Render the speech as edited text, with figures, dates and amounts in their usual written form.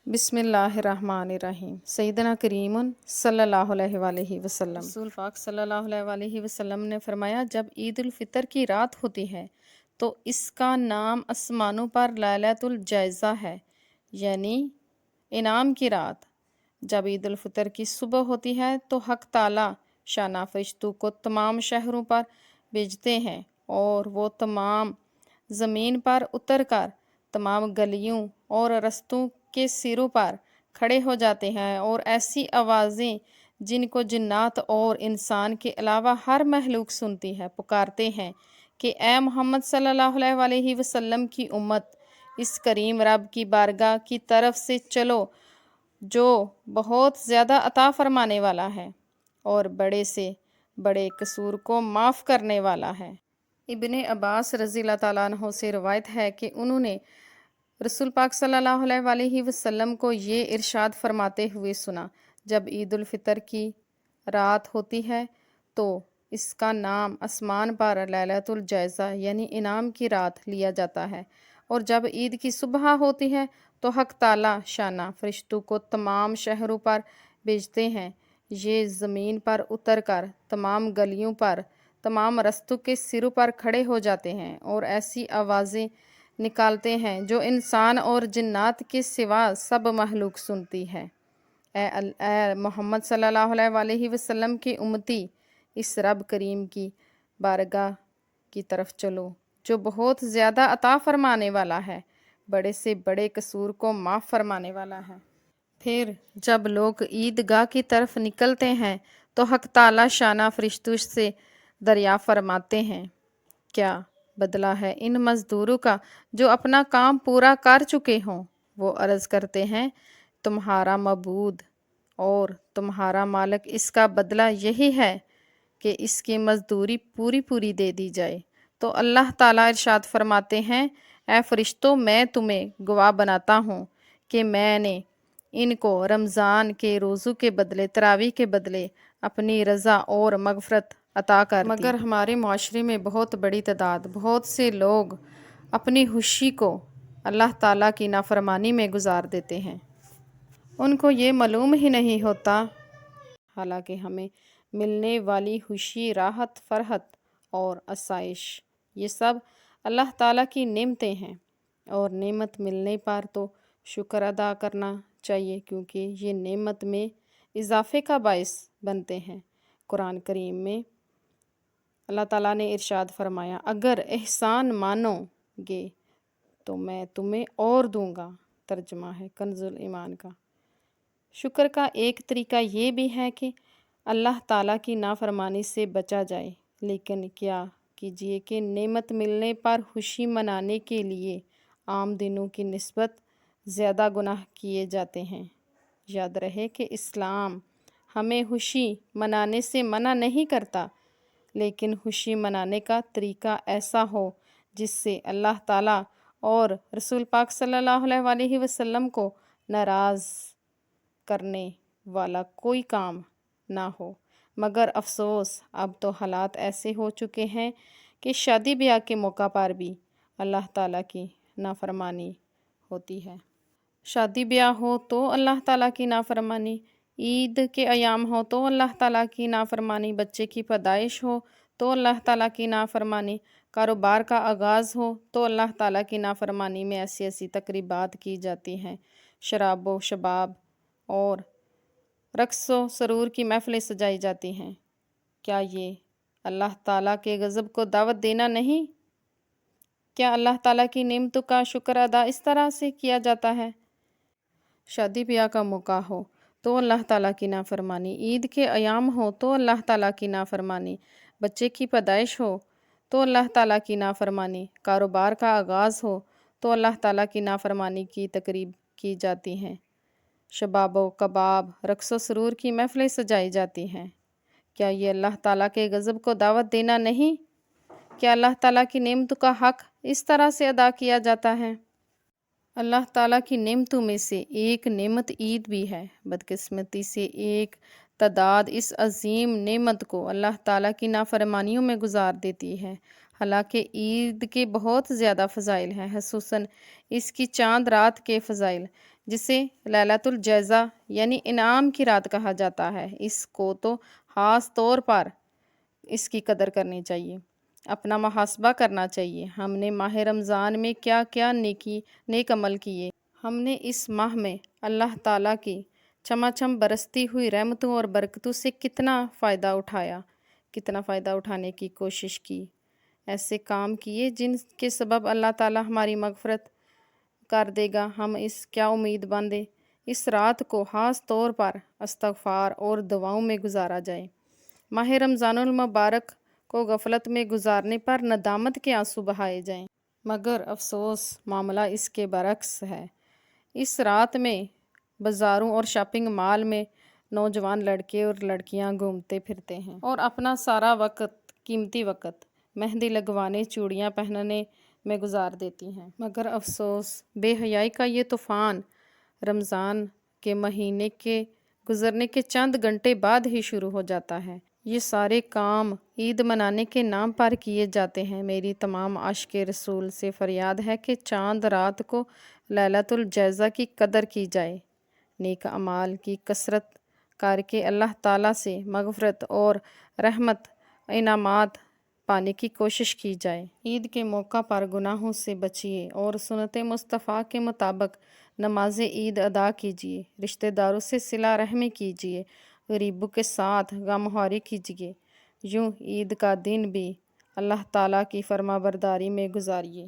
بسم اللہ الرحمن الرحیم۔ سیدنا کریم صلی اللہ علیہ وآلہ وسلم، رسول پاک صلی اللہ علیہ وآلہ وسلم نے فرمایا، جب عید الفطر کی رات ہوتی ہے تو اس کا نام آسمانوں پر لیلۃ الجائزہ ہے، یعنی انعام کی رات۔ جب عید الفطر کی صبح ہوتی ہے تو حق تعالیٰ شانہ فرشتوں کو تمام شہروں پر بھیجتے ہیں اور وہ تمام زمین پر اتر کر تمام گلیوں اور رستوں کے سروں پر کھڑے ہو جاتے ہیں اور ایسی آوازیں جن کو جنات اور انسان کے علاوہ ہر مخلوق سنتی ہے پکارتے ہیں کہ اے محمد صلی اللہ علیہ وآلہ وسلم کی امت، اس کریم رب کی بارگاہ کی طرف سے چلو جو بہت زیادہ عطا فرمانے والا ہے اور بڑے سے بڑے قصور کو معاف کرنے والا ہے۔ ابن عباس رضی اللہ تعالیٰ عنہ سے روایت ہے کہ انہوں نے رسول پاک صلی اللہ علیہ وآلہ وسلم کو یہ ارشاد فرماتے ہوئے سنا، جب عید الفطر کی رات ہوتی ہے تو اس کا نام آسمان پر لیلۃ الجائزہ یعنی انعام کی رات لیا جاتا ہے، اور جب عید کی صبح ہوتی ہے تو حق تعالیٰ شانہ فرشتوں کو تمام شہروں پر بھیجتے ہیں، یہ زمین پر اتر کر تمام گلیوں پر تمام رستوں کے سروں پر کھڑے ہو جاتے ہیں اور ایسی آوازیں نکالتے ہیں جو انسان اور جنات کے سوا سب مخلوق سنتی ہے۔ اے محمد صلی اللہ علیہ وآلہ وسلم کی امتی، اس رب کریم کی بارگاہ کی طرف چلو جو بہت زیادہ عطا فرمانے والا ہے، بڑے سے بڑے قصور کو معاف فرمانے والا ہے۔ پھر جب لوگ عیدگاہ کی طرف نکلتے ہیں تو حق تعالیٰ شانہ فرشتوں سے دریافت فرماتے ہیں، کیا بدلہ ہے ان مزدوروں کا جو اپنا کام پورا کر چکے ہوں؟ وہ عرض کرتے ہیں، تمہارا معبود اور تمہارا مالک اس کا بدلہ یہی ہے کہ اس کی مزدوری پوری دے دی جائے۔ تو اللہ تعالیٰ ارشاد فرماتے ہیں، اے فرشتوں، میں تمہیں گواہ بناتا ہوں کہ میں نے ان کو رمضان کے روزوں کے بدلے، تراویح کے بدلے اپنی رضا اور مغفرت عطا کر دی۔ مگر ہمارے معاشرے میں بہت بڑی تعداد، بہت سے لوگ اپنی خوشی کو اللہ تعالیٰ کی نافرمانی میں گزار دیتے ہیں۔ ان کو یہ معلوم ہی نہیں ہوتا حالانکہ ہمیں ملنے والی خوشی، راحت، فرحت اور آسائش یہ سب اللہ تعالیٰ کی نعمتیں ہیں، اور نعمت ملنے پر تو شکر ادا کرنا چاہیے کیونکہ یہ نعمت میں اضافے کا باعث بنتے ہیں۔ قرآن کریم میں اللہ تعالیٰ نے ارشاد فرمایا، اگر احسان مانو گے تو میں تمہیں اور دوں گا۔ ترجمہ ہے کنز ایمان کا۔ شکر کا ایک طریقہ یہ بھی ہے کہ اللہ تعالیٰ کی نافرمانی سے بچا جائے، لیکن کیا کیجیے کہ نعمت ملنے پر خوشی منانے کے لیے عام دنوں کی نسبت زیادہ گناہ کیے جاتے ہیں۔ یاد رہے کہ اسلام ہمیں خوشی منانے سے منع نہیں کرتا، لیکن خوشی منانے کا طریقہ ایسا ہو جس سے اللہ تعالیٰ اور رسول پاک صلی اللہ علیہ وآلہ وسلم کو ناراض کرنے والا کوئی کام نہ ہو۔ مگر افسوس، اب تو حالات ایسے ہو چکے ہیں کہ شادی بیاہ کے موقع پر بھی اللہ تعالیٰ کی نافرمانی ہوتی ہے۔ شادی بیاہ ہو تو اللہ تعالیٰ کی نافرمانی، عید کے ایام ہو تو اللہ تعالیٰ کی نافرمانی، بچے کی پیدائش ہو تو اللہ تعالیٰ کی نافرمانی، کاروبار کا آغاز ہو تو اللہ تعالیٰ کی نافرمانی میں ایسی تقریبات کی جاتی ہیں، شراب و شباب اور رقص و سرور کی محفلیں سجائی جاتی ہیں۔ کیا یہ اللہ تعالیٰ کے غضب کو دعوت دینا نہیں؟ کیا اللہ تعالیٰ کی نعمتوں کا شکر ادا اس طرح سے کیا جاتا ہے؟ شادی بیاہ کا موقع ہو تو اللہ تعالیٰ کی نافرمانی، عید کے ایام ہو تو اللہ تعالیٰ کی نافرمانی، بچے کی پیدائش ہو تو اللہ تعالیٰ کی نافرمانی، کاروبار کا آغاز ہو تو اللہ تعالیٰ کی نافرمانی کی تقریب کی جاتی ہیں، شباب و کباب، رقص و سرور کی محفلیں سجائی جاتی ہیں۔ کیا یہ اللہ تعالیٰ کے غضب کو دعوت دینا نہیں؟ کیا اللہ تعالیٰ کی نعمتوں کا حق اس طرح سے ادا کیا جاتا ہے؟ اللہ تعالیٰ کی نعمتوں میں سے ایک نعمت عید بھی ہے۔ بدقسمتی سے ایک تعداد اس عظیم نعمت کو اللہ تعالیٰ کی نافرمانیوں میں گزار دیتی ہے، حالانکہ عید کے بہت زیادہ فضائل ہیں، خصوصاً اس کی چاند رات کے فضائل، جسے لیلۃ الجائزہ یعنی انعام کی رات کہا جاتا ہے، اس کو تو خاص طور پر اس کی قدر کرنی چاہیے، اپنا محاسبہ کرنا چاہیے۔ ہم نے ماہ رمضان میں کیا کیا نیک عمل کیے، ہم نے اس ماہ میں اللہ تعالیٰ کی چماچم برستی ہوئی رحمتوں اور برکتوں سے کتنا فائدہ اٹھایا، کتنا فائدہ اٹھانے کی کوشش کی، ایسے کام کیے جن کے سبب اللہ تعالیٰ ہماری مغفرت کر دے گا۔ ہم اس کیا امید باندھے اس رات کو خاص طور پر استغفار اور دعاؤں میں گزارا جائے۔ ماہ رمضان المبارک کو غفلت میں گزارنے پر ندامت کے آنسو بہائے جائیں، مگر افسوس معاملہ اس کے برعکس ہے۔ اس رات میں بازاروں اور شاپنگ مال میں نوجوان لڑکے اور لڑکیاں گھومتے پھرتے ہیں اور اپنا سارا وقت، قیمتی وقت، مہندی لگوانے، چوڑیاں پہننے میں گزار دیتی ہیں، مگر افسوس بے حیائی کا یہ طوفان رمضان کے مہینے کے گزرنے کے چند گھنٹے بعد ہی شروع ہو جاتا ہے۔ یہ سارے کام عید منانے کے نام پر کیے جاتے ہیں۔ میری تمام عاشق رسول سے فریاد ہے کہ چاند رات کو لیلۃ الجائزہ کی قدر کی جائے، نیک اعمال کی کثرت کر کے اللہ تعالیٰ سے مغفرت اور رحمت انعامات پانے کی کوشش کی جائے۔ عید کے موقع پر گناہوں سے بچیے اور سنت مصطفیٰ کے مطابق نماز عید ادا کیجیے، رشتہ داروں سے صلہ رحمی کیجیے، غریبوں کے ساتھ غمخواری کیجیے، یوں عید کا دن بھی اللہ تعالیٰ کی فرما برداری میں گزاریے۔